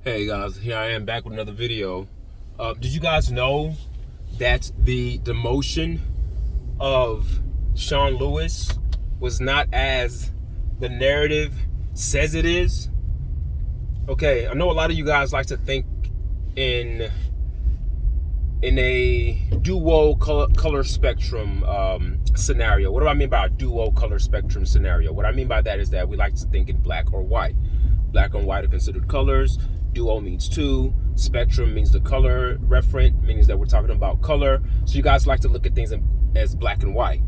Hey guys, here I am back with another video. Did you guys know that the demotion of Sean Lewis was not as the narrative says it is? Okay, I know a lot of you guys like to think in a duo color spectrum scenario. What do I mean by a duo color spectrum scenario? What I mean by that is that we like to think in black or white. Black and white are considered colors. Duo means two. Spectrum means the color referent, means that we're talking about color. So you guys like to look at things as black and white.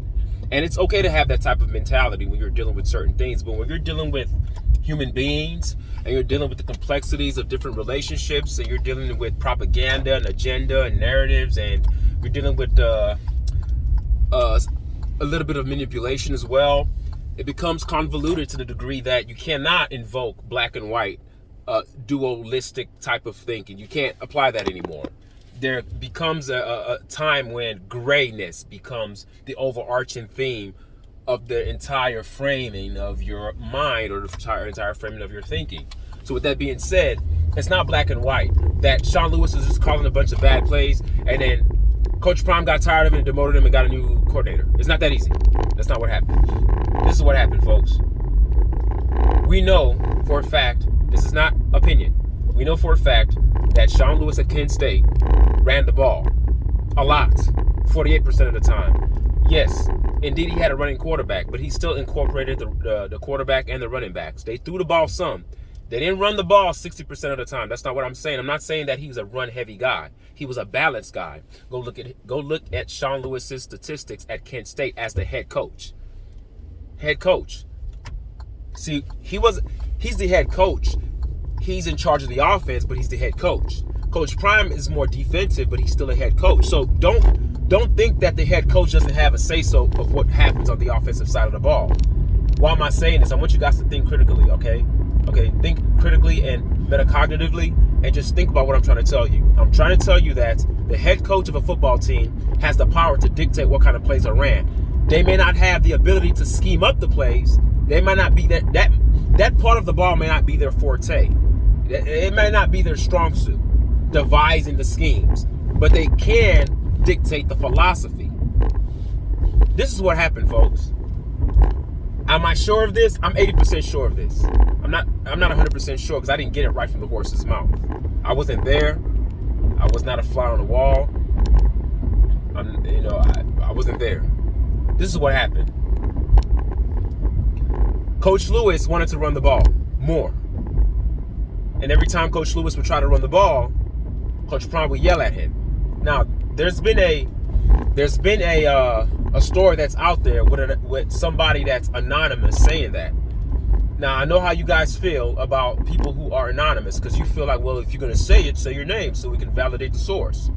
And it's okay to have that type of mentality when you're dealing with certain things. But when you're dealing with human beings and you're dealing with the complexities of different relationships and you're dealing with propaganda and agenda and narratives and you're dealing with a little bit of manipulation as well, it becomes convoluted to the degree that you cannot invoke black and white dualistic type of thinking. You can't apply that anymore. There becomes a time when grayness becomes the overarching theme of the entire framing of your mind or the entire framing of your thinking. So with that being said, it's not black and white that Sean Lewis was just calling a bunch of bad plays and then Coach Prime got tired of it and demoted him and got a new coordinator. It's not that easy. That's not what happened. This is what happened, folks. We know for a fact, this is not opinion, we know for a fact that Sean Lewis at Kent State ran the ball a lot, 48% of the time. Yes, indeed he had a running quarterback, but he still incorporated the quarterback and the running backs. They threw the ball some. They didn't run the ball 60% of the time. That's not what I'm saying. I'm not saying that he was a run-heavy guy. He was a balanced guy. Go look at Sean Lewis's statistics at Kent State as the head coach. Head coach. See, he's the head coach. He's in charge of the offense, but he's the head coach. Coach Prime is more defensive, but he's still a head coach. So don't think that the head coach doesn't have a say-so of what happens on the offensive side of the ball. Why am I saying this? I want you guys to think critically, okay? Okay, think critically and metacognitively, and just think about what I'm trying to tell you. I'm trying to tell you that the head coach of a football team has the power to dictate what kind of plays are ran. They may not have the ability to scheme up the plays. They might not be that part of the ball may not be their forte. It may not be their strong suit, devising the schemes, but they can dictate the philosophy. This is what happened, folks. Am I sure of this? I'm 80% sure of this. I'm not 100% sure because I didn't get it right from the horse's mouth. I wasn't there. I was not a fly on the wall. I wasn't there. This is what happened. Coach Lewis wanted to run the ball more. And every time Coach Lewis would try to run the ball, Coach Prime would yell at him. Now, there's been a story that's out there with somebody that's anonymous saying that. Now, I know how you guys feel about people who are anonymous because you feel like, well, if you're going to say it, say your name so we can validate the source.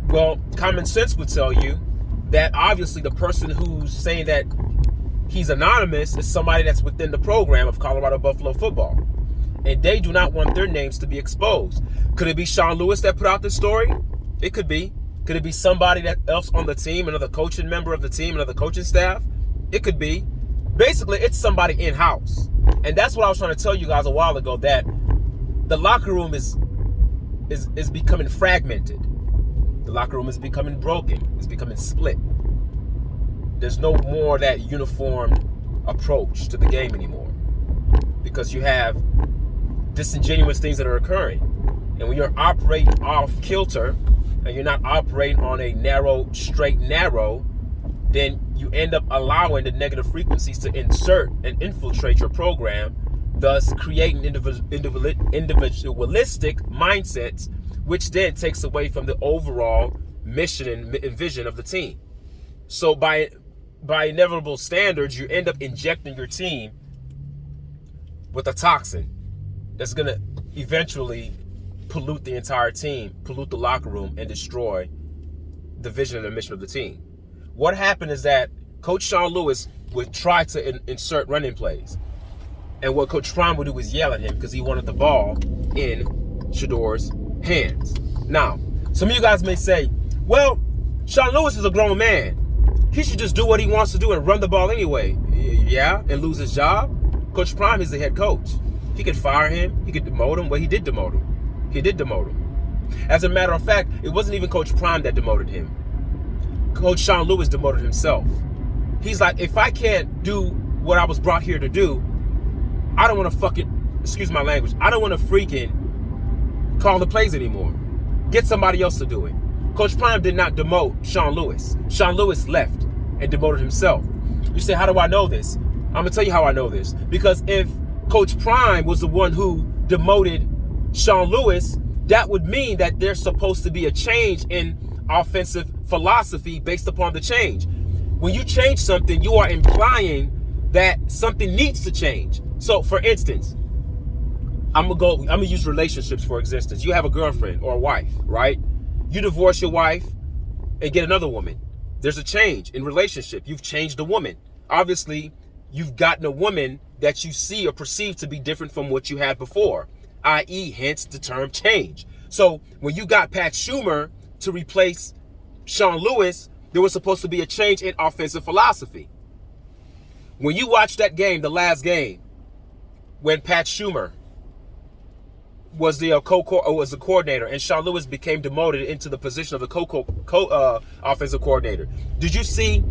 Well, common sense would tell you that obviously the person who's saying that he's anonymous is somebody that's within the program of Colorado Buffalo football. And they do not want their names to be exposed. Could it be Sean Lewis that put out this story? It could be. Could it be somebody else on the team, another coaching member of the team, another coaching staff? It could be. Basically, it's somebody in-house. And that's what I was trying to tell you guys a while ago, that the locker room is becoming fragmented. The locker room is becoming broken. It's becoming split. There's no more that uniformed approach to the game anymore because you have disingenuous things that are occurring. And when you're operating off kilter and you're not operating on a straight narrow, then you end up allowing the negative frequencies to insert and infiltrate your program, thus creating individualistic mindsets, which then takes away from the overall mission and vision of the team. So by inevitable standards, you end up injecting your team with a toxin that's going to eventually pollute the entire team, pollute the locker room, and destroy the vision and the mission of the team. What happened is that Coach Sean Lewis would try to insert running plays. And what Coach Prime would do was yell at him because he wanted the ball in Shador's hands. Now, some of you guys may say, well, Sean Lewis is a grown man. He should just do what he wants to do and run the ball anyway. Yeah, and lose his job. Coach Prime is the head coach. He could fire him. He could demote him. Well, he did demote him. He did demote him. As a matter of fact, it wasn't even Coach Prime that demoted him. Coach Sean Lewis demoted himself. He's like, if I can't do what I was brought here to do, I don't want to fucking, excuse my language, I don't want to freaking call the plays anymore. Get somebody else to do it. Coach Prime did not demote Sean Lewis. Sean Lewis left and demoted himself. You say, how do I know this? I'm going to tell you how I know this. Because if Coach Prime was the one who demoted Sean Lewis, that would mean that there's supposed to be a change in offensive philosophy based upon the change. When you change something, you are implying that something needs to change. So, for instance, I'm gonna use relationships for existence. You have a girlfriend or a wife, right? You divorce your wife and get another woman. There's a change in relationship. You've changed a woman. Obviously, you've gotten a woman that you see or perceive to be different from what you had before, i.e., hence the term change. So when you got Pat Schumer to replace Sean Lewis, there was supposed to be a change in offensive philosophy. When you watch that game, the last game, when Pat Schumer was the coordinator and Sean Lewis became demoted into the position of the offensive coordinator, did you see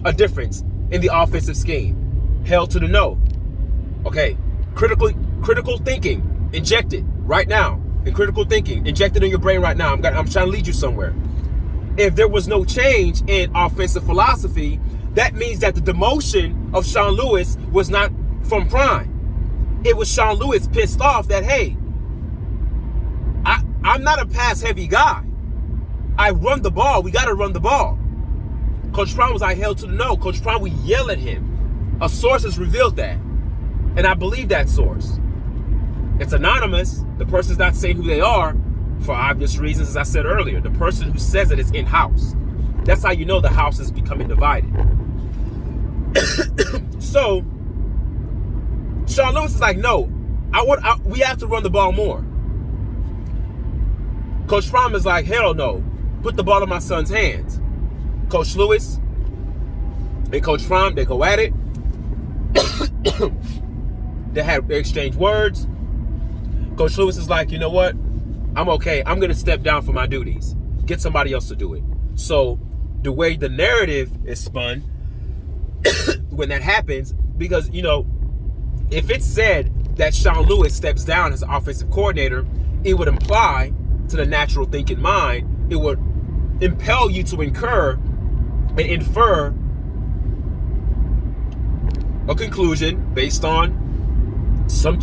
a difference in the offensive scheme? Hell to the no. Okay, critical thinking injected right now. In critical thinking injected in your brain right now. I'm trying to lead you somewhere. If there was no change in offensive philosophy, that means that the demotion of Sean Lewis was not from Prime. It was Sean Lewis pissed off that, hey, I'm not a pass-heavy guy. I run the ball. We got to run the ball. Coach Prime was like, hell to the no. Coach Prime would yell at him. A source has revealed that. And I believe that source. It's anonymous. The person's not saying who they are for obvious reasons, as I said earlier. The person who says it is in-house. That's how you know the house is becoming divided. So, Sean Lewis is like, no, we have to run the ball more. Coach Prime is like, hell no, put the ball in my son's hands. Coach Lewis and Coach Prime, they go at it. They exchange words. Coach Lewis is like, you know what? I'm okay. I'm going to step down from my duties. Get somebody else to do it. So the way the narrative is spun when that happens, because, you know, if it's said that Sean Lewis steps down as offensive coordinator, it would imply to the natural thinking mind, it would impel you to infer a conclusion based on some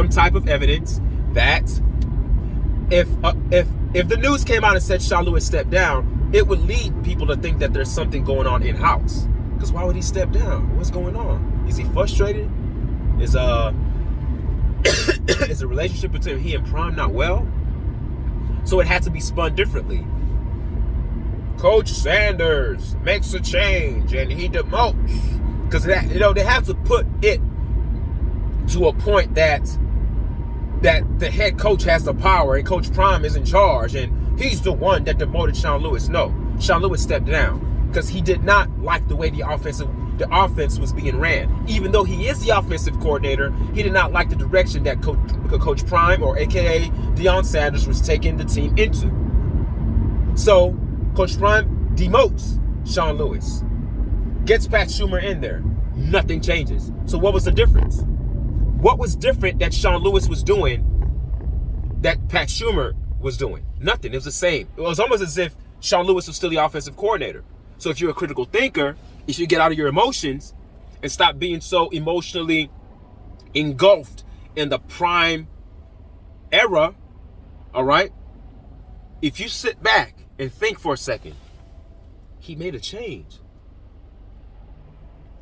type of evidence that if the news came out and said Sean Lewis stepped down, it would lead people to think that there's something going on in-house. Because why would he step down? What's going on? Is he frustrated? Is the relationship between he and Prime not well? So it had to be spun differently. Coach Sanders makes a change and he demotes. Because they have to put it to a point that the head coach has the power and Coach Prime is in charge and he's the one that demoted Sean Lewis. No, Sean Lewis stepped down because he did not like the way the offense was being ran. Even though he is the offensive coordinator, he did not like the direction that Coach Prime, or AKA Deion Sanders, was taking the team into. So Coach Prime demotes Sean Lewis, gets Pat Schumer in there. Nothing changes. So what was the difference? What was different that Sean Lewis was doing that Pat Schumer was doing? Nothing. It was the same. It was almost as if Sean Lewis was still the offensive coordinator. So if you're a critical thinker, if you get out of your emotions and stop being so emotionally engulfed in the Prime era, all right? If you sit back and think for a second, he made a change.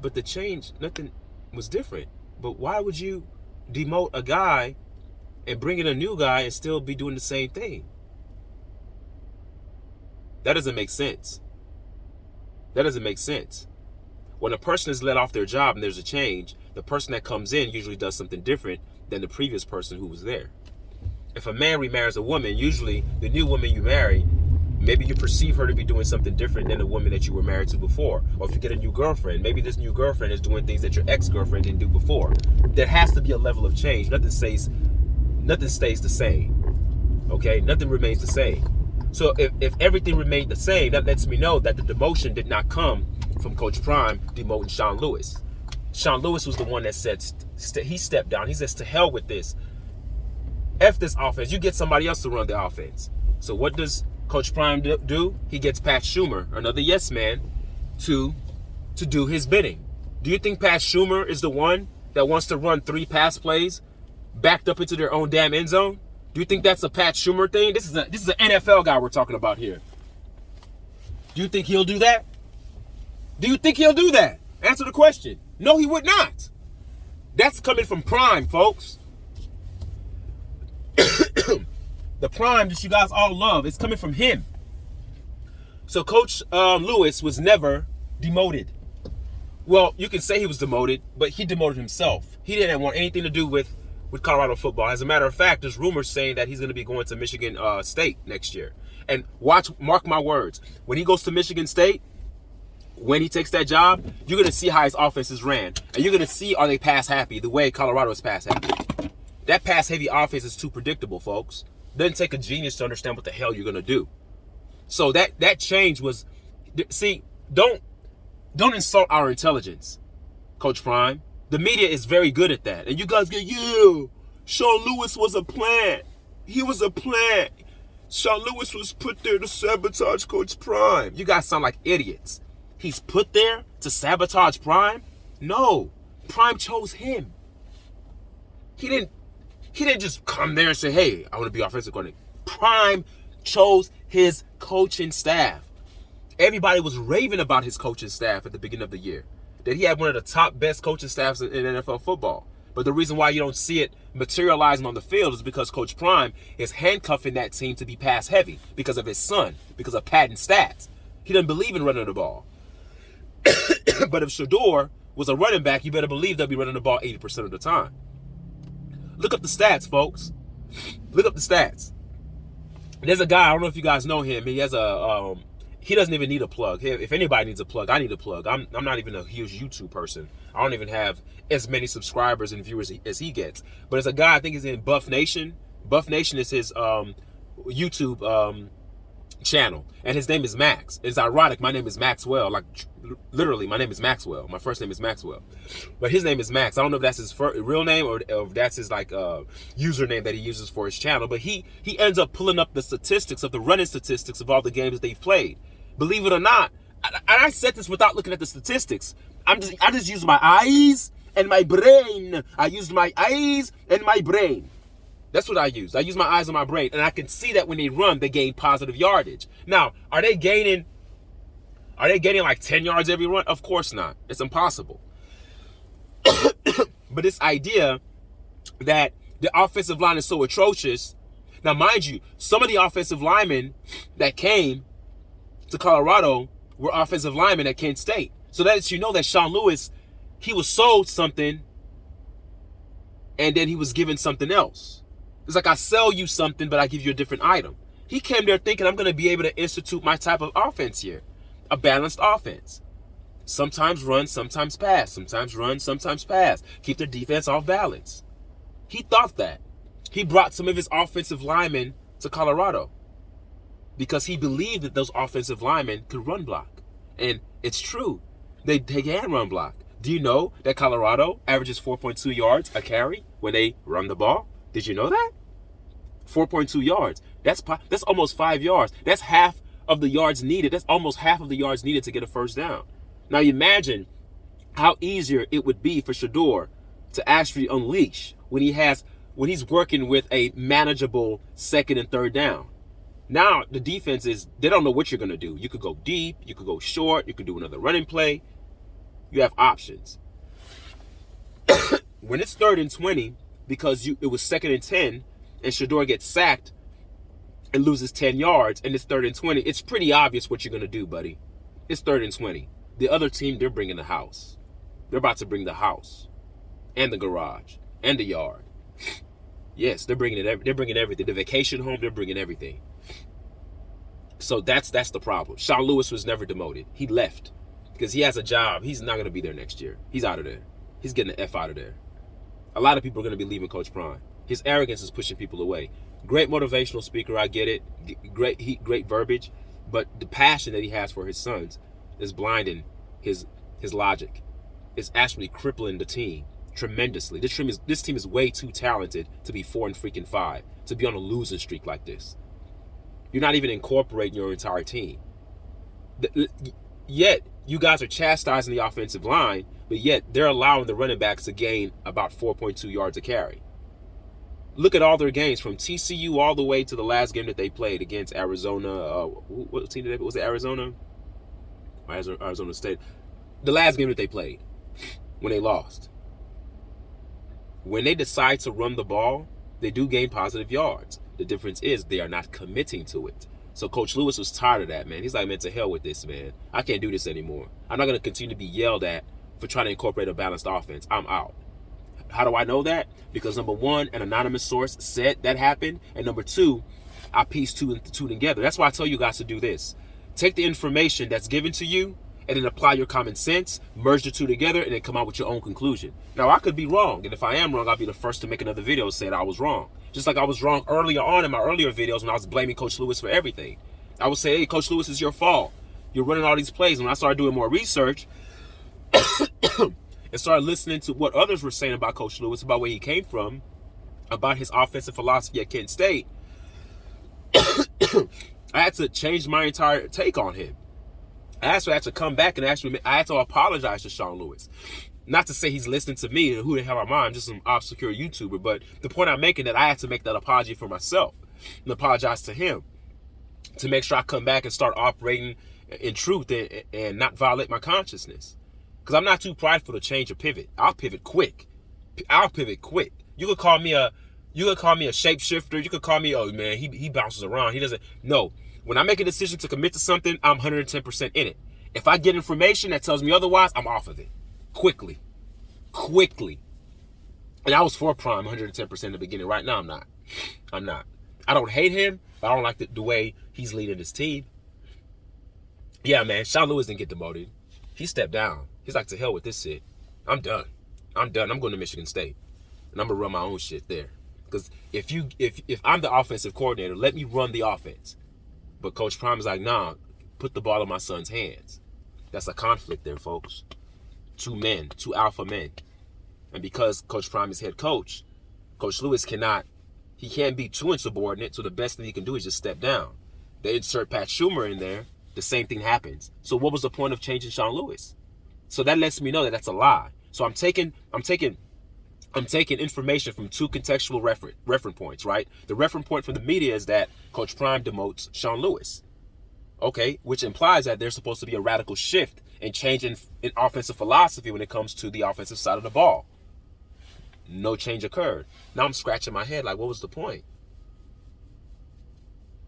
But the change, nothing was different. But why would you demote a guy and bring in a new guy and still be doing the same thing? That doesn't make sense. That doesn't make sense. When a person is let off their job and there's a change, the person that comes in usually does something different than the previous person who was there. If a man remarries a woman, usually the new woman you marry Maybe you perceive her to be doing something different than the woman that you were married to before. Or if you get a new girlfriend, maybe this new girlfriend is doing things that your ex-girlfriend didn't do before. There has to be a level of change. Nothing stays the same. Okay? Nothing remains the same. So if everything remained the same, that lets me know that the demotion did not come from Coach Prime demoting Sean Lewis. Sean Lewis was the one that said he stepped down. He says, to hell with this. F this offense. You get somebody else to run the offense. So what does Coach Prime do? He gets Pat Schumer, another yes man, to do his bidding. Do you think Pat Schumer is the one that wants to run 3 pass plays backed up into their own damn end zone? Do you think that's a Pat Schumer thing? This is an NFL guy we're talking about here. Do you think he'll do that? Do you think he'll do that? Answer the question. No, he would not. That's coming from Prime, folks. The Prime that you guys all love is coming from him. So Coach Lewis was never demoted. Well, you can say he was demoted, but he demoted himself. He didn't want anything to do with Colorado football. As a matter of fact, there's rumors saying that he's going to be going to Michigan State next year. And mark my words, when he goes to Michigan State, when he takes that job, you're going to see how his offense is ran. And you're going to see, are they pass happy the way Colorado is pass happy. That pass heavy offense is too predictable, folks. Doesn't take a genius to understand what the hell you're going to do. So that change was, see, don't insult our intelligence, Coach Prime. The media is very good at that. And you guys get, yeah, Sean Lewis was a plant. He was a plant. Sean Lewis was put there to sabotage Coach Prime. You guys sound like idiots. He's put there to sabotage Prime? No. Prime chose him. He didn't just come there and say, hey, I want to be offensive coordinator. Prime chose his coaching staff. Everybody was raving about his coaching staff at the beginning of the year. That he had one of the top best coaching staffs in NFL football. But the reason why you don't see it materializing on the field is because Coach Prime is handcuffing that team to be pass heavy because of his son, because of patent stats. He doesn't believe in running the ball. But if Shador was a running back, you better believe they'll be running the ball 80% of the time. Look up the stats, folks. Look up the stats. There's a guy, I don't know if you guys know him. He has he doesn't even need a plug. If anybody needs a plug, I need a plug. I'm not even a huge YouTube person. I don't even have as many subscribers and viewers as he gets. But there's a guy, I think he's in Buff Nation. Buff Nation is his YouTube channel. And his name is Max. It's ironic. My name is Maxwell. Like, literally, my name is Maxwell. My first name is Maxwell. But his name is Max. I don't know if that's his real name or if that's his, like, username that he uses for his channel. But he ends up pulling up the statistics of the running statistics of all the games that they've played. Believe it or not, I said this without looking at the statistics. I just use my eyes and my brain. I used my eyes and my brain. That's what I use. I use my eyes and my brain. And I can see that when they run, they gain positive yardage. Now, are they gaining like 10 yards every run? Of course not. It's impossible. But this idea that the offensive line is so atrocious. Now, mind you, some of the offensive linemen that came to Colorado were offensive linemen at Kent State. So that lets you know that Sean Lewis, he was sold something and then he was given something else. It's like I sell you something, but I give you a different item. He came there thinking I'm going to be able to institute my type of offense here. A balanced offense. Sometimes run, sometimes pass. Sometimes run, sometimes pass. Keep their defense off balance. He thought that. He brought some of his offensive linemen to Colorado because he believed that those offensive linemen could run block. And it's true. They can run block. Do you know that Colorado averages 4.2 yards a carry when they run the ball? Did you know that? 4.2 yards. That's almost 5 yards. That's half of the yards needed. That's almost half of the yards needed to get a first down. Now you imagine how easier it would be for Shador to actually unleash when he's working with a manageable second and third down. Now the defense they don't know what you're going to do. You could go deep, you could go short, you could do another running play. You have options. When it's 3rd and 20, because it was 2nd and 10, and Shador gets sacked and loses 10 yards, and it's 3rd and 20, it's pretty obvious what you're going to do, buddy. It's 3rd and 20. The other team, they're bringing the house. They're about to bring the house and the garage and the yard. Yes, they're bringing everything. The vacation home, they're bringing everything. So that's the problem. Sean Lewis was never demoted. He left because he has a job. He's not going to be there next year. He's out of there. He's getting the F out of there. A lot of people are going to be leaving Coach Prime. His arrogance is pushing people away. Great motivational speaker, I get it. Great verbiage, but the passion that he has for his sons is blinding his logic. It's actually crippling the team tremendously. This team is way too talented to be 4-5, to be on a losing streak like this. You're not even incorporating your entire team. Yet, you guys are chastising the offensive line, but yet they're allowing the running backs to gain about 4.2 yards a carry. Look at all their games from TCU all the way to the last game that they played against Arizona. What team did they? Was it Arizona? Or Arizona State? The last game that they played when they lost. When they decide to run the ball, they do gain positive yards. The difference is they are not committing to it. So Coach Lewis was tired of that, man. He's like, man, to hell with this, man. I can't do this anymore. I'm not going to continue to be yelled at for trying to incorporate a balanced offense. I'm out. How do I know that? Because number one, an anonymous source said that happened. And number two, I pieced two together. That's why I tell you guys to do this. Take the information that's given to you and then apply your common sense, merge the two together, and then come out with your own conclusion. Now, I could be wrong. And if I am wrong, I'll be the first to make another video saying I was wrong. Just like I was wrong earlier on in my earlier videos when I was blaming Coach Lewis for everything. I would say, hey, Coach Lewis, it's your fault. You're running all these plays. When I started doing more research and started listening to what others were saying about Coach Lewis, about where he came from, about his offensive philosophy at Kent State, I had to change my entire take on him. I actually had to come back and I had to apologize to Sean Lewis. Not to say he's listening to me and who the hell am I? I'm just some obscure YouTuber. But the point I'm making that I had to make that apology for myself and apologize to him to make sure I come back and start operating in truth and not violate my consciousness. Because I'm not too prideful to change or pivot. I'll pivot quick. You could call me a shapeshifter. You could call me, oh man, he bounces around. He doesn't. No. When I make a decision to commit to something, I'm 110% in it. If I get information that tells me otherwise, I'm off of it. Quickly. And I was for Prime 110% in the beginning. Right now, I'm not. I don't hate him, but I don't like the way he's leading his team. Yeah, man, Sean Lewis didn't get demoted. He stepped down. He's like, to hell with this shit. I'm done. I'm going to Michigan State. And I'm going to run my own shit there. Because if I'm the offensive coordinator, let me run the offense. But Coach Prime is like, nah, put the ball in my son's hands. That's a conflict there, folks. Two alpha men. And because Coach Prime is head coach, Coach Lewis can't be too insubordinate, so the best thing he can do is just step down. They insert Pat Schumer in there, the same thing happens. So what was the point of changing Sean Lewis? So that lets me know that that's a lie. So I'm taking information from two contextual reference points, right? The reference point from the media is that Coach Prime demotes Sean Lewis. Okay, which implies that there's supposed to be a radical shift and change in offensive philosophy when it comes to the offensive side of the ball. No change occurred. Now I'm scratching my head like, what was the point?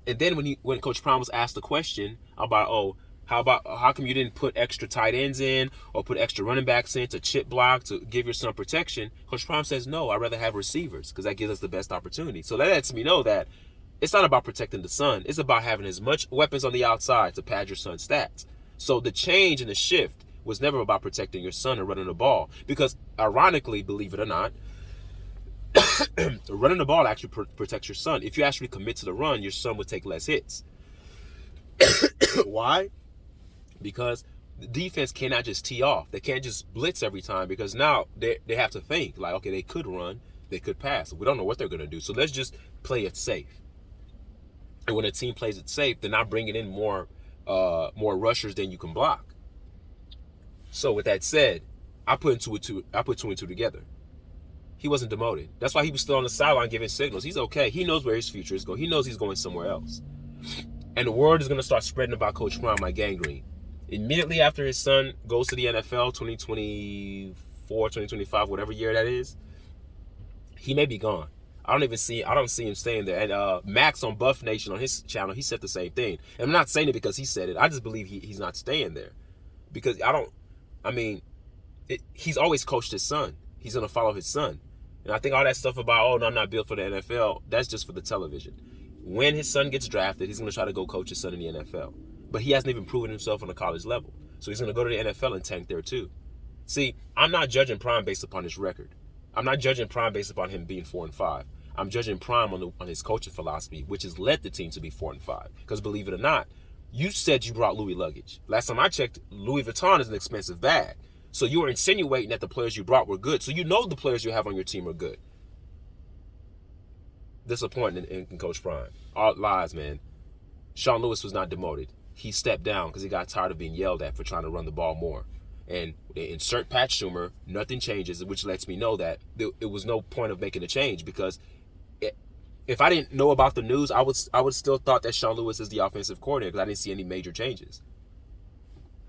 And then when Coach Prime was asked the question about, how come you didn't put extra tight ends in or put extra running backs in to chip block to give your son protection? Coach Prime says, no, I'd rather have receivers because that gives us the best opportunity. So that lets me know that it's not about protecting the son. It's about having as much weapons on the outside to pad your son's stats. So the change and the shift was never about protecting your son and running the ball. Because ironically, believe it or not, running the ball actually protects your son. If you actually commit to the run, your son would take less hits. Why? Because the defense cannot just tee off. They can't just blitz every time because now they have to think like, okay, they could run, they could pass. We don't know what they're going to do. So let's just play it safe. And when a team plays it safe, they're not bringing in more rushers than you can block. So with that said, I put two and two together. He wasn't demoted. That's why he was still on the sideline giving signals. He's okay. He knows where his future is going. He knows he's going somewhere else. And the word is going to start spreading about Coach Prime like gangrene. Immediately after his son goes to the NFL, 2024, 2025, whatever year that is, he may be gone. I don't see him staying there. And Max on Buff Nation on his channel, he said the same thing. And I'm not saying it because he said it. I just believe he's not staying there. Because he's always coached his son. He's going to follow his son. And I think all that stuff about, oh, no, I'm not built for the NFL, that's just for the television. when his son gets drafted, he's going to try to go coach his son in the NFL. But he hasn't even proven himself on the college level. So he's going to go to the NFL and tank there too. See, I'm not judging Prime based upon his record. I'm not judging Prime based upon him being 4-5. I'm judging Prime on his coaching philosophy, which has led the team to be 4-5. Because believe it or not, you said you brought Louis luggage. Last time I checked, Louis Vuitton is an expensive bag. So you were insinuating that the players you brought were good. So you know the players you have on your team are good. Disappointing in Coach Prime. All lies, man. Sean Lewis was not demoted. He stepped down because he got tired of being yelled at for trying to run the ball more. And they insert Pat Schumer, nothing changes, which lets me know that it was no point of making a change, because if I didn't know about the news, I would still thought that Sean Lewis is the offensive coordinator, because I didn't see any major changes.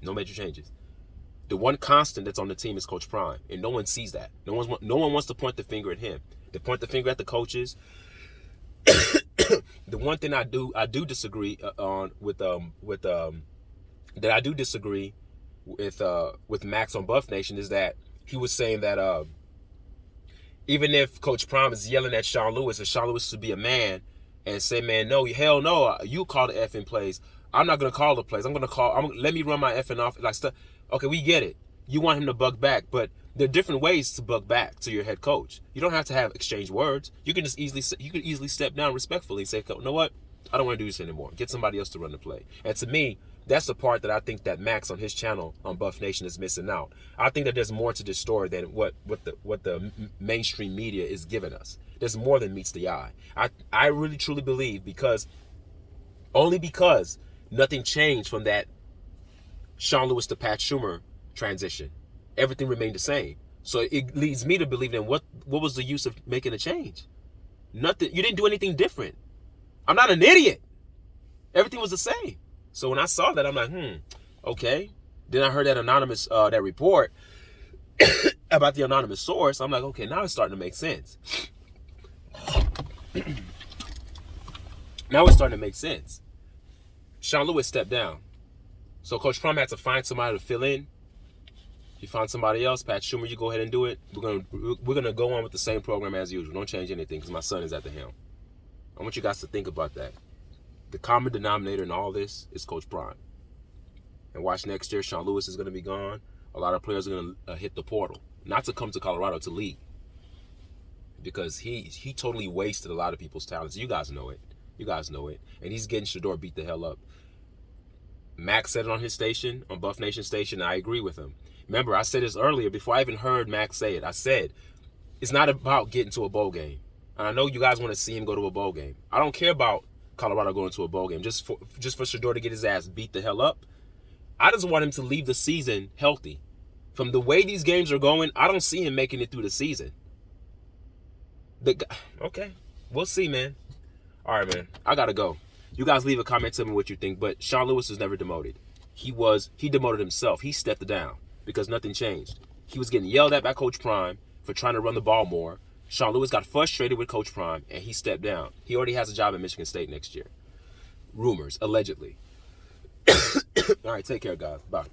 No major changes. The one constant that's on the team is Coach Prime, and no one sees that. No one wants to point the finger at him. They point the finger at the coaches. The one thing I do disagree with Max on Buff Nation is that he was saying that even if Coach Prime is yelling at Sean Lewis, and Sean Lewis should be a man and say, man, no, hell no, you call the effing plays. I'm not gonna call the plays. Let me run my effing off like stuff. Okay, we get it. You want him to bug back, but there are different ways to bug back to your head coach. You don't have to have exchange words. You can just easily step down respectfully and say, you know what? I don't want to do this anymore. Get somebody else to run the play. And to me, that's the part that I think that Max on his channel on Buff Nation is missing out. I think that there's more to this story than what the mainstream media is giving us. There's more than meets the eye. I really truly believe because nothing changed from that Sean Lewis to Pat Schumer transition. Everything remained the same. So it leads me to believe then what was the use of making a change? Nothing. You didn't do anything different. I'm not an idiot. Everything was the same. So when I saw that, I'm like, okay. Then I heard that anonymous that report about the anonymous source. I'm like, okay, now it's starting to make sense. Now it's starting to make sense. Sean Lewis stepped down. So Coach Prime had to find somebody to fill in. You find somebody else, Pat Schumer, you go ahead and do it. We're gonna go on with the same program as usual. Don't change anything because my son is at the helm. I want you guys to think about that. The common denominator in all this is Coach Prime. And watch next year, Sean Lewis is gonna be gone. A lot of players are gonna hit the portal, not to come to Colorado, to leave, because he totally wasted a lot of people's talents. You guys know it. And he's getting Shador beat the hell up. Max said it on his station, on Buff Nation station, and I agree with him. Remember, I said this earlier before I even heard Max say it. I said, it's not about getting to a bowl game. And I know you guys want to see him go to a bowl game. I don't care about Colorado going to a bowl game just for Shador to get his ass beat the hell up. I just want him to leave the season healthy. From the way these games are going, I don't see him making it through the season. Okay, we'll see, man. All right, man. I got to go. You guys leave a comment, tell me what you think. But Sean Lewis was never demoted. He demoted himself. He stepped down because nothing changed. He was getting yelled at by Coach Prime for trying to run the ball more. Sean Lewis got frustrated with Coach Prime, and he stepped down. He already has a job at Michigan State next year. Rumors, allegedly. All right, take care, guys. Bye.